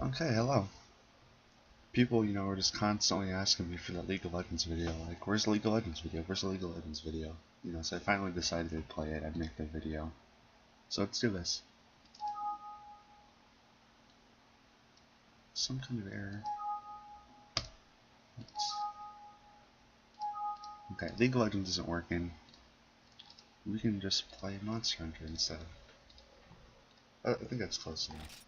Okay, hello. People, are just constantly asking me for the League of Legends video. Like, where's the League of Legends video? Where's the League of Legends video? So I finally decided to play it. I'd make the video. So let's do this. Some kind of error. Okay, League of Legends isn't working. We can just play Monster Hunter instead. I think that's close enough.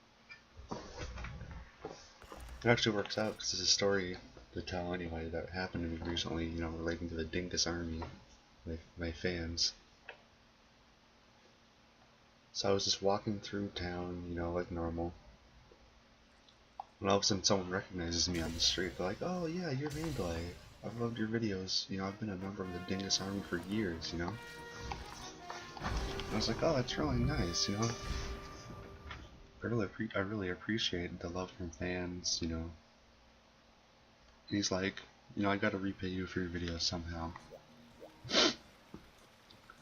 It actually works out because there's a story to tell anyway that happened to me recently, relating to the Dingus army, my fans. So I was just walking through town, like normal. And all of a sudden someone recognizes me on the street. They're like, oh yeah, you're Mandalay. I've loved your videos. I've been a member of the Dingus army for years, And I was like, oh, that's really nice, I really appreciate the love from fans, And he's like, I gotta repay you for your videos somehow.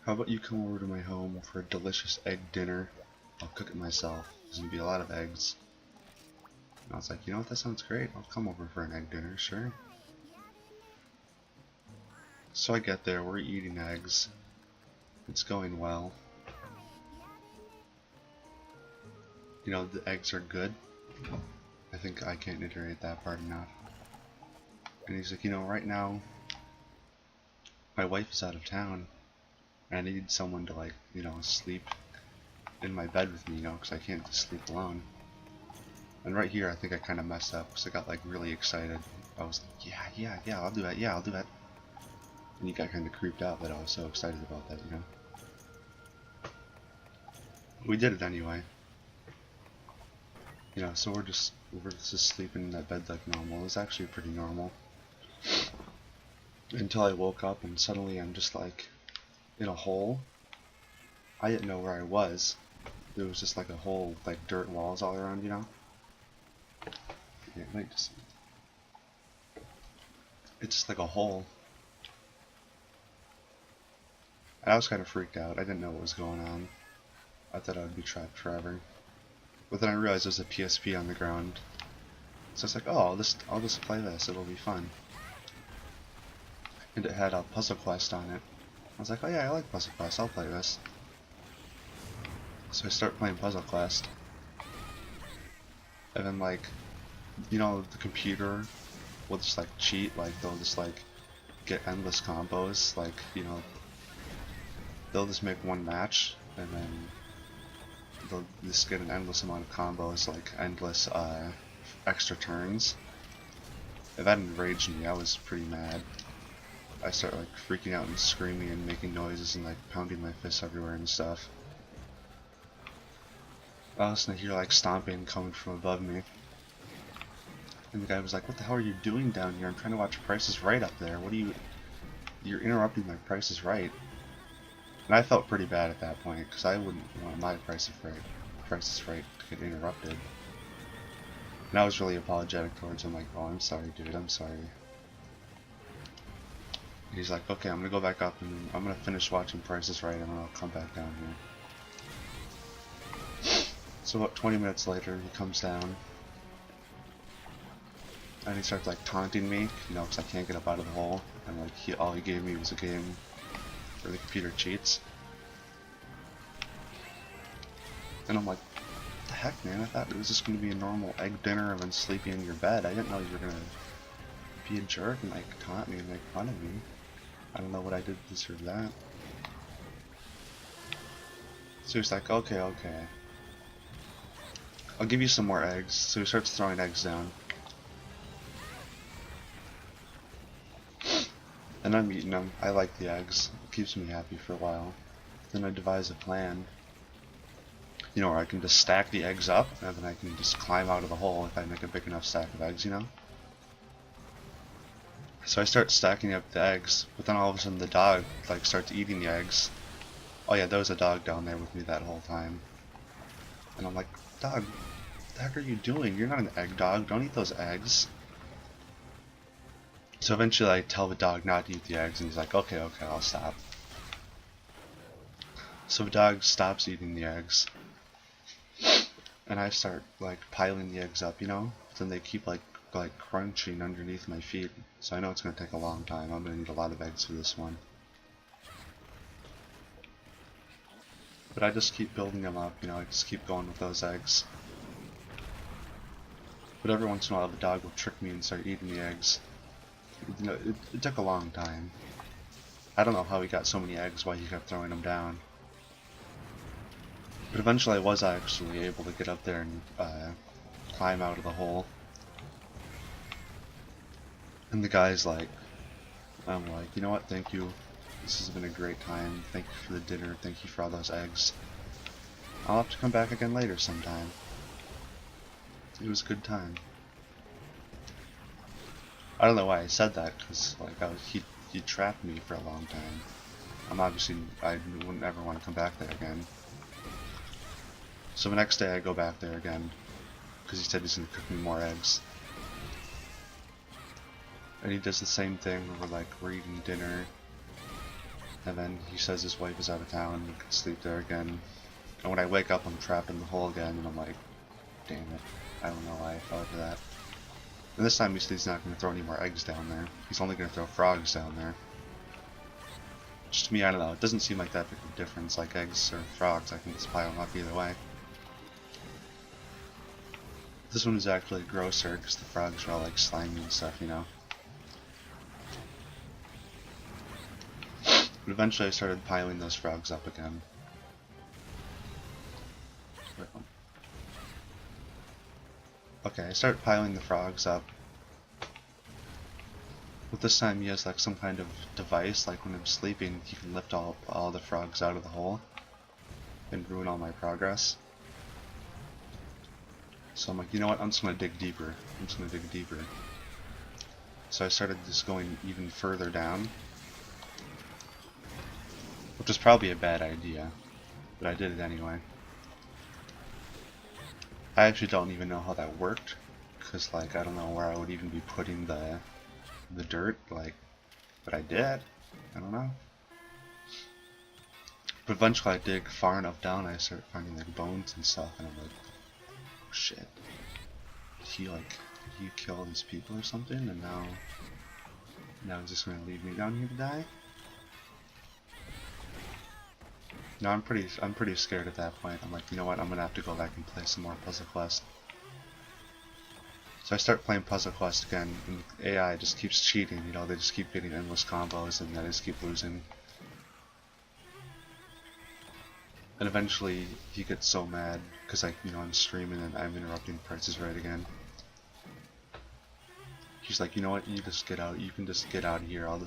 How about you come over to my home for a delicious egg dinner? I'll cook it myself. There's gonna be a lot of eggs. And I was like, you know what, that sounds great. I'll come over for an egg dinner, sure. So I get there, we're eating eggs. It's going well. The eggs are good. I think I can't iterate that part enough. And he's like, right now, my wife is out of town. And I need someone to, sleep in my bed with me, because I can't just sleep alone. And right here, I think I kind of messed up, because I got, really excited. I was like, yeah, I'll do that, yeah, I'll do that. And he got kind of creeped out that I was so excited about that, We did it anyway. So we're just sleeping in that bed like normal. It was actually pretty normal. Until I woke up and suddenly I'm just in a hole. I didn't know where I was. There was just a hole with dirt walls all around, Yeah, it might just... It's just a hole. I was kind of freaked out. I didn't know what was going on. I thought I would be trapped forever. But then I realized there's a PSP on the ground. So it's like, oh, I'll just play this. It'll be fun. And it had a puzzle quest on it. I was like, oh yeah, I like puzzle quest. I'll play this. So I start playing puzzle quest. And then the computer will just cheat. They'll just get endless combos. They'll just make one match and then they'll just get an endless amount of combos, endless extra turns. And that enraged me. I was pretty mad. I start freaking out and screaming and making noises and pounding my fists everywhere and stuff. All of a sudden I hear stomping coming from above me. And the guy was like, what the hell are you doing down here? I'm trying to watch Price is Right up there. You're interrupting my Price is Right. And I felt pretty bad at that point, because I wouldn't want my Price is Right to get interrupted. And I was really apologetic towards him, oh, I'm sorry dude, I'm sorry. And he's like, okay, I'm gonna go back up and I'm gonna finish watching Price is Right and then I'll come back down here. So about 20 minutes later, he comes down. And he starts taunting me, because I can't get up out of the hole. And all he gave me was a game where the computer cheats. And I'm like, what the heck, man? I thought it was just going to be a normal egg dinner and then sleeping in your bed. I didn't know you were going to be a jerk and taunt me and make fun of me. I don't know what I did to deserve that. So he's like, okay. I'll give you some more eggs. So he starts throwing eggs down. And I'm eating them. I like the eggs. It keeps me happy for a while. Then I devise a plan. Where I can just stack the eggs up, and then I can just climb out of the hole if I make a big enough stack of eggs, So I start stacking up the eggs, but then all of a sudden the dog, starts eating the eggs. Oh yeah, there was a dog down there with me that whole time. And I'm like, dog, what the heck are you doing? You're not an egg dog, don't eat those eggs. So eventually I tell the dog not to eat the eggs, and he's like, okay, I'll stop. So the dog stops eating the eggs. and I start like piling the eggs up, you know, but then they keep like crunching underneath my feet, so I know it's gonna take a long time. I'm gonna need a lot of eggs for this one. But I just keep building them up, you know, I just keep going with those eggs. But every once in a while the dog will trick me and start eating the eggs. You know, it took a long time. I don't know how he got so many eggs, why he kept throwing them down. But eventually I was actually able to get up there and climb out of the hole. And the guy's like, I'm like, you know what, thank you. This has been a great time. Thank you for the dinner. Thank you for all those eggs. I'll have to come back again later sometime. It was a good time. I don't know why I said that, because like he trapped me for a long time. I wouldn't ever want to come back there again. So the next day I go back there again, because he said he's going to cook me more eggs. And he does the same thing where we're eating dinner, and then he says his wife is out of town and can sleep there again. And when I wake up I'm trapped in the hole again, and I'm like, damn it, I don't know why I fell for that. And this time he said he's not going to throw any more eggs down there. He's only going to throw frogs down there. Which to me, I don't know, it doesn't seem like that big of a difference. Like eggs or frogs, I can just pile them up either way. This one is actually grosser because the frogs are all like slimy and stuff, you know. But eventually I started piling those frogs up again. Okay, I start piling the frogs up. But this time he has like some kind of device, like when I'm sleeping he can lift all the frogs out of the hole and ruin all my progress. So I'm like, you know what, I'm just going to dig deeper. I'm just going to dig deeper. So I started just going even further down. Which was probably a bad idea, but I did it anyway. I actually don't even know how that worked, because like I don't know where I would even be putting the dirt, like, but I did. I don't know. But eventually I dig far enough down, I start finding like bones and stuff, and I'm like, oh, shit. Did he kill these people or something, and now he's just gonna leave me down here to die? No, I'm pretty scared at that point. I'm like, you know what, I'm gonna have to go back and play some more Puzzle Quest. So I start playing Puzzle Quest again, and the AI just keeps cheating, you know, they just keep getting endless combos, and I just keep losing. And eventually, he gets so mad, because I'm streaming and I'm interrupting Price is Right again. He's like, you know what, you just get out, you can just get out of here, I'll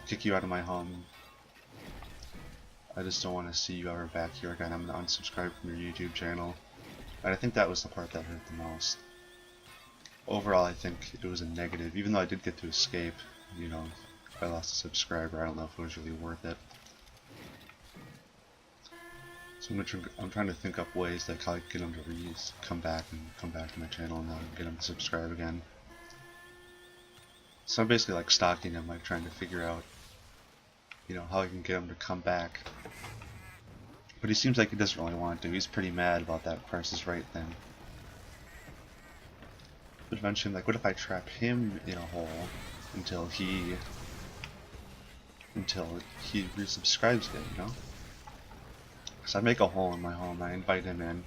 kick you out of my home. I just don't want to see you ever back here again. I'm going to unsubscribe from your YouTube channel. And I think that was the part that hurt the most. Overall, I think it was a negative. Even though I did get to escape, you know, if I lost a subscriber, I don't know if it was really worth it. So I'm trying to think up ways like how I can get him to come back to my channel and get him to subscribe again. So I'm basically like stalking him, like trying to figure out, you know, how I can get him to come back. But he seems like he doesn't really want to. He's pretty mad about that Price is Right thing. But eventually I'm like, what if I trap him in a hole until he resubscribes again, you know? So I make a hole in my home, I invite him in.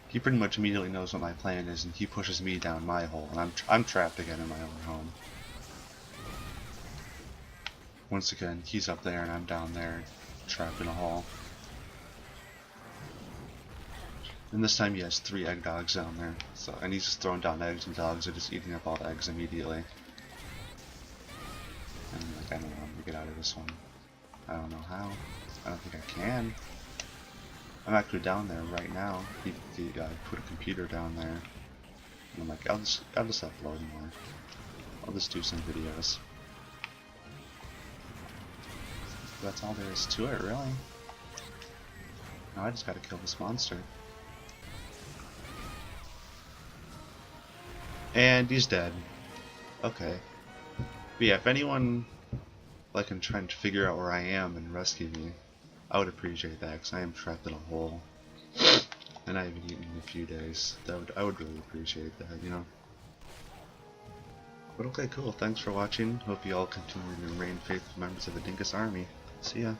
He pretty much immediately knows what my plan is, and he pushes me down my hole, and I'm trapped again in my own home. Once again, he's up there and I'm down there, trapped in a hole. And this time he has 3 egg dogs down there, and he's just throwing down eggs, and dogs are just eating up all the eggs immediately. And like, I don't know how to get out of this one. I don't know how. I don't think I can. I'm actually down there right now. He put a computer down there. And I'm like, I'll just upload more. I'll just do some videos. That's all there is to it, really. Now I just gotta kill this monster. And he's dead. Okay. But yeah, if anyone can try and figure out where I am and rescue me, I would appreciate that, because I am trapped in a hole. and I haven't eaten in a few days. I would really appreciate that, you know. But okay, cool. Thanks for watching. Hope you all continue to remain faithful members of the Dingus Army. See ya.